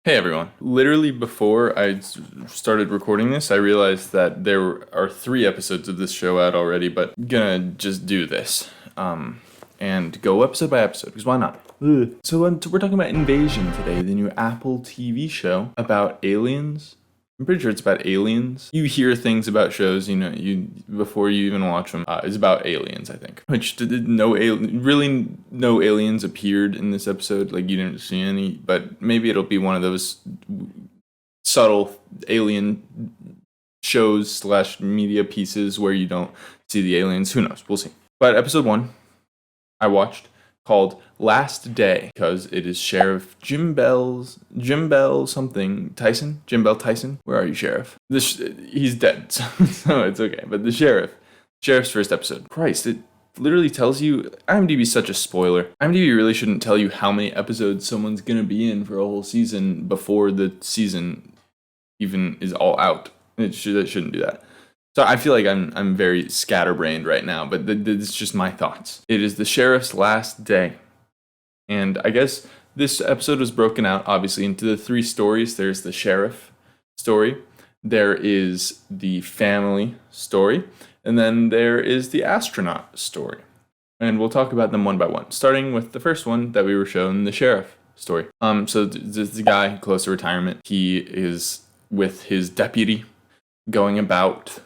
Hey everyone. Literally before started recording this, I realized that there are 3 episodes of this show out already, but I'm gonna just do this. And go episode by episode, because why not? Ugh. So we're talking about Invasion today, the new Apple TV show about aliens. I'm pretty sure it's about aliens. You hear things about shows, you before you even watch them. It's about aliens, I think. Which really no aliens appeared in this episode. Like you didn't see any, but maybe it'll be one of those subtle alien shows slash media pieces where you don't see the aliens. Who knows? We'll see. But episode 1, I watched, called Last Day, because it is Sheriff Jim Bell something, Tyson? Jim Bell Tyson? Where are you, Sheriff? He's dead, so it's okay. But the Sheriff's first episode. Christ, it literally tells you, IMDb is such a spoiler. IMDb really shouldn't tell you how many episodes someone's gonna be in for a whole season before the season even is all out. It shouldn't do that. So I feel like I'm very scatterbrained right now, but it's just my thoughts. It is the sheriff's last day. And I guess this episode was broken out, obviously, into the 3 stories. There's the sheriff story, there is the family story, and then there is the astronaut story. And we'll talk about them one by one, starting with the first one that we were shown, the sheriff story. So the guy close to retirement, he is with his deputy going about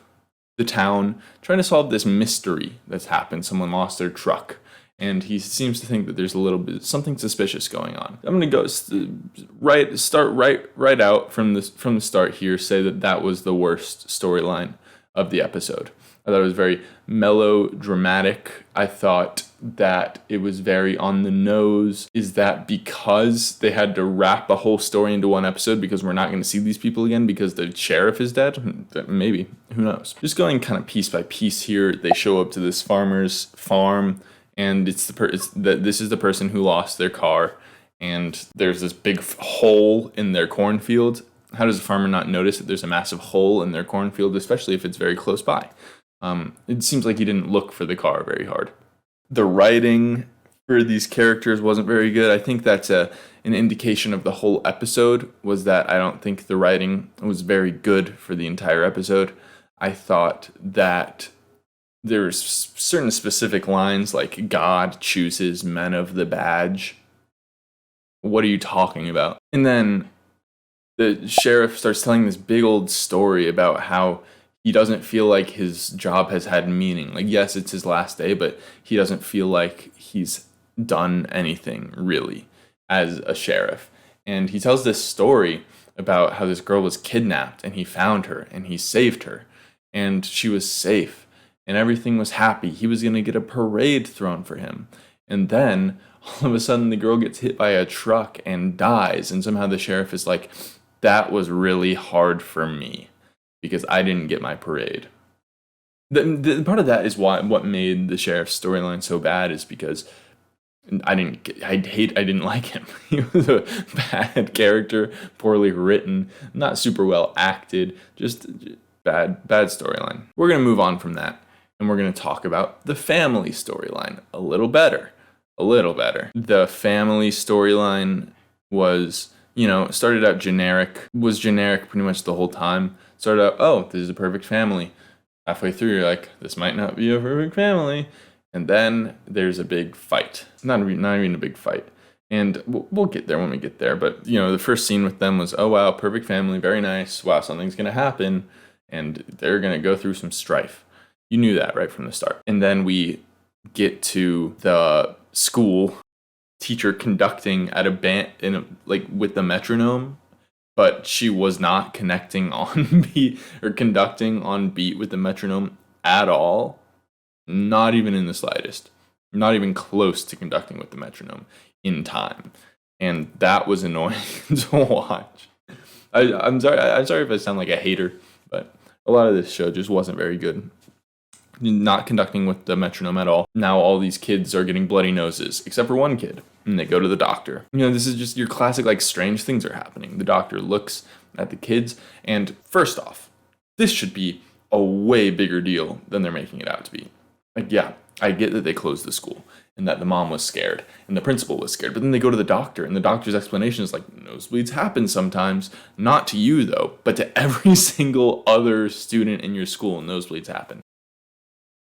the town trying to solve this mystery that's happened. Someone lost their truck, and he seems to think that there's a little bit something suspicious going on. I'm gonna go start right out from the start here. Say that was the worst storyline of the episode. I thought it was very melodramatic. I thought that it was very on the nose. Is that because they had to wrap a whole story into one episode because we're not going to see these people again because the sheriff is dead? Maybe. Who knows? Just going kind of piece by piece here. They show up to this farmer's farm, and this is the person who lost their car, and there's this big hole in their cornfield. How does a farmer not notice that there's a massive hole in their cornfield, especially if it's very close by? It seems like he didn't look for the car very hard. The writing for these characters wasn't very good. I think that's an indication of the whole episode, was that I don't think the writing was very good for the entire episode. I thought that there's certain specific lines like God chooses men of the badge. What are you talking about? And then the sheriff starts telling this big old story about how he doesn't feel like his job has had meaning. Like, yes, it's his last day, but he doesn't feel like he's done anything, really, as a sheriff. And he tells this story about how this girl was kidnapped, and he found her, and he saved her, and she was safe, and everything was happy. He was going to get a parade thrown for him. And then, all of a sudden, the girl gets hit by a truck and dies, and somehow the sheriff is like, that was really hard for me, because I didn't get my parade. The part of that is what made the sheriff's storyline so bad, is because I didn't like him. He was a bad character, poorly written, not super well acted, just bad storyline. We're going to move on from that, and we're going to talk about the family storyline a little better. The family storyline was, started out was generic pretty much the whole time. Started out, oh, this is a perfect family. Halfway through, you're like, this might not be a perfect family. And then there's a big fight. Not even a big fight. And we'll get there when we get there. But, the first scene with them was, oh, wow, perfect family, very nice. Wow, something's going to happen. And they're going to go through some strife. You knew that right from the start. And then we get to the school teacher conducting at a band with the metronome, but she was not connecting on beat or conducting on beat with the metronome at all. Not even in the slightest. Not even close to conducting with the metronome in time. And that was annoying to watch. I'm sorry if I sound like a hater, but a lot of this show just wasn't very good. Not conducting with the metronome at all. Now all these kids are getting bloody noses, except for one kid. And they go to the doctor. This is just your classic, strange things are happening. The doctor looks at the kids, and first off, this should be a way bigger deal than they're making it out to be. Yeah, I get that they closed the school. and that the mom was scared and the principal was scared. But then they go to the doctor, and the doctor's explanation is like, nosebleeds happen sometimes, not to you though, but to every single other student in your school, nosebleeds happen.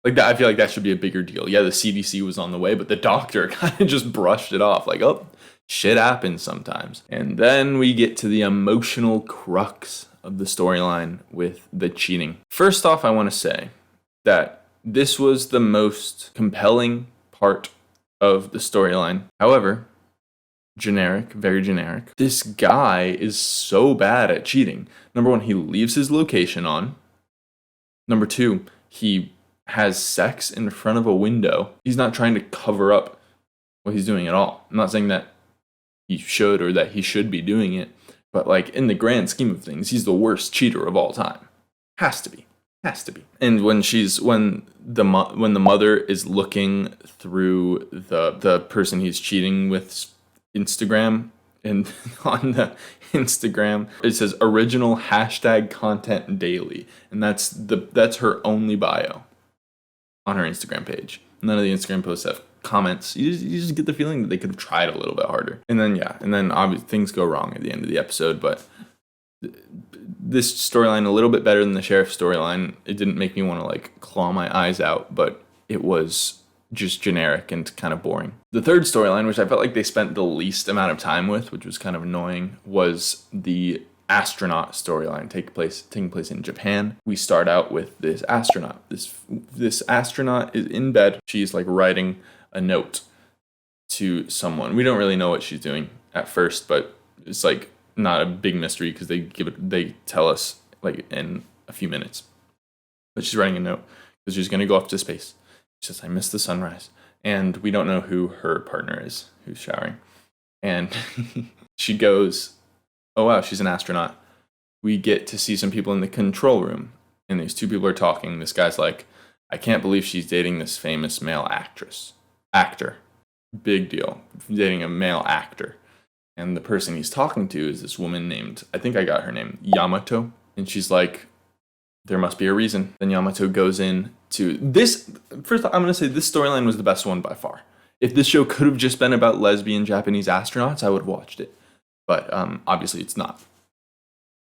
Like that, I feel like that should be a bigger deal. Yeah, the CDC was on the way, but the doctor kind of just brushed it off like, oh, shit happens sometimes. And then we get to the emotional crux of the storyline with the cheating. First off, I want to say that this was the most compelling part of the storyline. However, generic, very generic. This guy is so bad at cheating. Number one, he leaves his location on. Number two, he has sex in front of a window. He's not trying to cover up what he's doing at all. I'm not saying that he should or that he should be doing it, but like in the grand scheme of things, he's the worst cheater of all time. Has to be. And when the mother is looking through the person he's cheating with Instagram, and on the Instagram it says original #content daily, and that's her only bio on her Instagram page. None of the Instagram posts have comments. You just get the feeling that they could have tried a little bit harder. And then obviously things go wrong at the end of the episode, but this storyline a little bit better than the sheriff storyline. It didn't make me want to like claw my eyes out, but it was just generic and kind of boring. The third storyline, which I felt like they spent the least amount of time with, which was kind of annoying, was the astronaut storyline taking place in Japan. We start out with this astronaut. This astronaut is in bed. She's like writing a note to someone. We don't really know what she's doing at first, but it's like not a big mystery because they tell us like in a few minutes. But she's writing a note because she's going to go off to space. She says, I miss the sunrise. And we don't know who her partner is who's showering. And she goes, oh wow, she's an astronaut. We get to see some people in the control room, and these two people are talking. This guy's like, I can't believe she's dating this famous male actor. Big deal, dating a male actor. And the person he's talking to is this woman named, I think I got her name, Yamato. And she's like, there must be a reason. Then Yamato goes in to this. First, I'm going to say this storyline was the best one by far. If this show could have just been about lesbian Japanese astronauts, I would have watched it. But obviously it's not.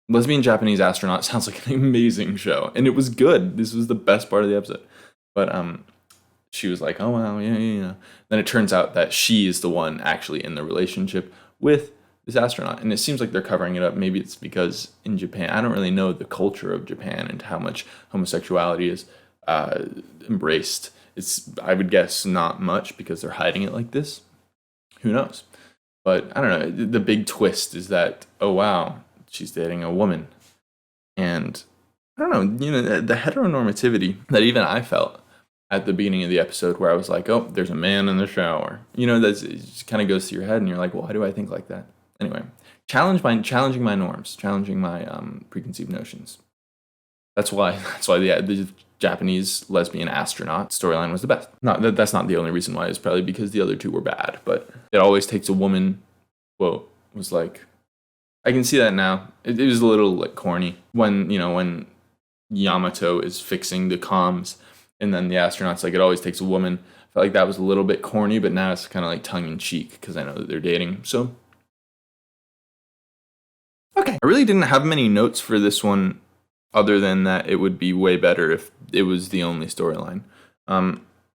Lesbian Japanese Astronaut sounds like an amazing show. And it was good. This was the best part of the episode. But she was like, oh, wow, yeah. Then it turns out that she is the one actually in the relationship with this astronaut. And it seems like they're covering it up. Maybe it's because in Japan, I don't really know the culture of Japan and how much homosexuality is embraced. I would guess not much because they're hiding it like this. Who knows? But I don't know. The big twist is that, oh, wow, she's dating a woman. And I don't know, the heteronormativity that even I felt at the beginning of the episode where I was like, oh, there's a man in the shower. It just kind of goes through your head and you're like, well, why do I think like that? Anyway, challenging my norms, challenging my preconceived notions. That's why the Japanese lesbian astronaut storyline was the best. That's not the only reason why. It's probably because the other two were bad. But it always takes a woman. Well, was like, I can see that now. It was a little like corny when Yamato is fixing the comms, and then the astronaut's like, it always takes a woman. I felt like that was a little bit corny, but now it's kind of like tongue in cheek because I know that they're dating. So, okay, I really didn't have many notes for this one. Other than that, it would be way better if it was the only storyline.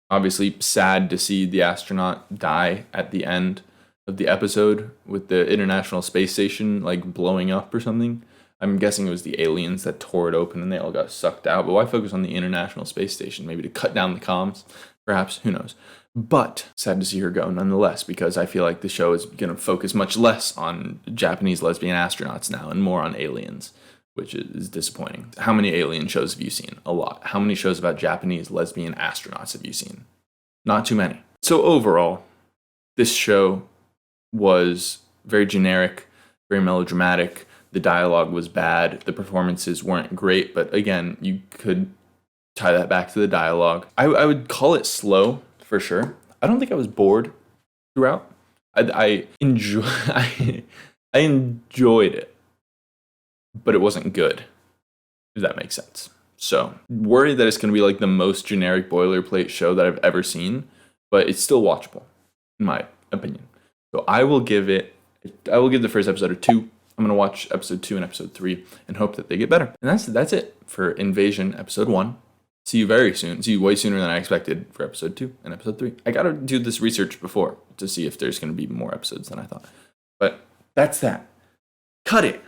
Obviously, sad to see the astronaut die at the end of the episode with the International Space Station like blowing up or something. I'm guessing it was the aliens that tore it open and they all got sucked out. But why focus on the International Space Station? Maybe to cut down the comms, perhaps. Who knows? But sad to see her go nonetheless, because I feel like the show is going to focus much less on Japanese lesbian astronauts now and more on aliens, which is disappointing. How many alien shows have you seen? A lot. How many shows about Japanese lesbian astronauts have you seen? Not too many. So overall, this show was very generic, very melodramatic. The dialogue was bad. The performances weren't great, but again, you could tie that back to the dialogue. I would call it slow, for sure. I don't think I was bored throughout. I enjoyed it. But it wasn't good, if that makes sense. So, worried that it's going to be like the most generic boilerplate show that I've ever seen, but it's still watchable, in my opinion. So I will give the first episode a 2. I'm going to watch episode 2 and episode 3 and hope that they get better. And that's it for Invasion episode 1. See you very soon. See you way sooner than I expected for episode 2 and episode 3. I got to do this research before to see if there's going to be more episodes than I thought. But that's that. Cut it.